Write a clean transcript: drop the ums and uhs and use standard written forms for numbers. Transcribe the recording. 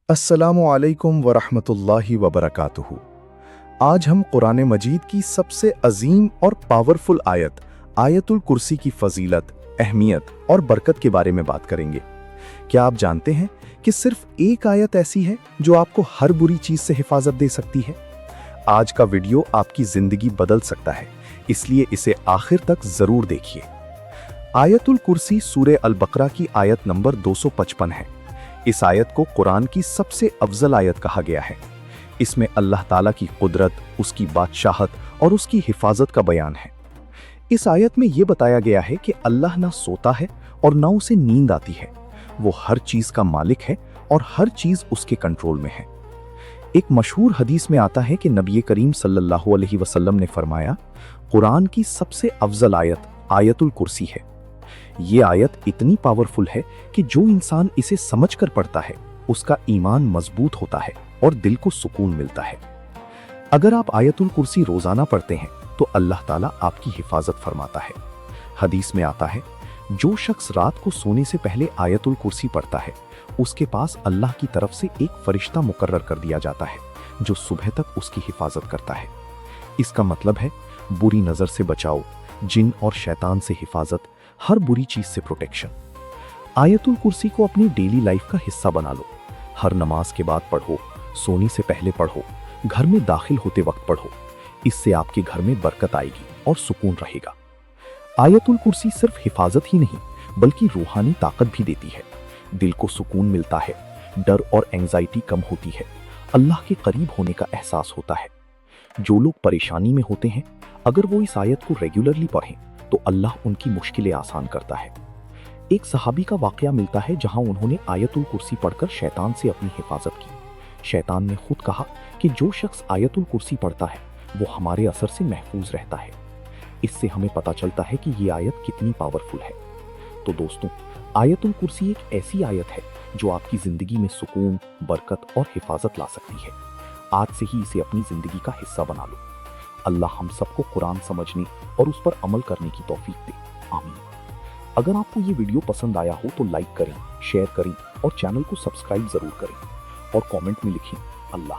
अस्सलामु अलैकुम वरहमतुल्लाहि वबरकातुहू। आज हम कुरान मजीद की सबसे अजीम और पावरफुल आयत आयतुल कुर्सी की फजीलत, अहमियत और बरकत के बारे में बात करेंगे। क्या आप जानते हैं कि सिर्फ एक आयत ऐसी है जो आपको हर बुरी चीज से हिफाजत दे सकती है? आज का वीडियो आपकी जिंदगी बदल सकता है, इसलिए इसे आखिर तक जरूर देखिए। आयतुल कुर्सी सूरे अल बकरा की आयत नंबर 255 है। इस आयत को कुरान की सबसे अफजल आयत कहा गया है। इसमें अल्लाह ताला की कुदरत, उसकी बादशाहत और उसकी हिफाजत का बयान है। इस आयत में यह बताया गया है कि अल्लाह ना सोता है और ना उसे नींद आती है। वो हर चीज का मालिक है और हर चीज उसके कंट्रोल में है। एक मशहूर हदीस में आता है कि नबी करीम सल्लल्लाहु अलैहि वसल्लम ने फरमाया, कुरान की सबसे अफजल आयत आयतुल कुर्सी है। ये आयत इतनी पावरफुल है कि जो इंसान इसे समझकर पढ़ता है उसका ईमान मजबूत होता है और दिल को सुकून मिलता है। अगर आप आयतुल कुर्सी रोजाना पढ़ते हैं तो अल्लाह ताला आपकी हिफाजत फरमाता है। हदीस में आता है, जो शख्स रात को सोने से पहले आयतुल कुर्सी पढ़ता है उसके पास अल्लाह की तरफ से एक फरिश्ता मुकर्रर कर दिया जाता है जो सुबह तक उसकी हिफाजत करता है। इसका मतलब है बुरी नजर से बचाओ, जिन और शैतान से हिफाजत, हर बुरी चीज से प्रोटेक्शन। आयतुल कुर्सी को अपनी डेली लाइफ का हिस्सा बना लो। हर नमाज के बाद पढ़ो, सोने से पहले पढ़ो, घर में दाखिल होते वक्त पढ़ो। इससे आपके घर में बरकत आएगी और सुकून रहेगा। आयतुल कुर्सी सिर्फ हिफाजत ही नहीं बल्कि रूहानी ताकत भी देती है। दिल को सुकून मिलता है, डर और एंजाइटी कम होती है, अल्लाह के करीब होने का एहसास होता है। जो लोग परेशानी में होते हैं, अगर वो इस आयत को रेगुलरली पढ़ें तो अल्लाह उनकी मुश्किलें आसान करता है। एक सहाबी का वाकया मिलता है जहां उन्होंने आयतुल कुर्सी पढ़कर शैतान से अपनी हिफाजत की। शैतान ने खुद कहा कि जो शख्स आयतुल कुर्सी पढ़ता है वो हमारे असर से महफूज रहता है। इससे हमें पता चलता है कि ये आयत कितनी पावरफुल है। तो दोस्तों, आयतुल कुर्सी एक ऐसी आयत है जो आपकी जिंदगी में सुकून, बरकत और हिफाजत ला सकती है। आज से ही इसे अपनी जिंदगी का हिस्सा बना लो। अल्लाह हम सबको कुरान समझने और उस पर अमल करने की तौफीक दे। आमीन। अगर आपको ये वीडियो पसंद आया हो तो लाइक करें, शेयर करें और चैनल को सब्सक्राइब जरूर करें और कमेंट में लिखें अल्लाह।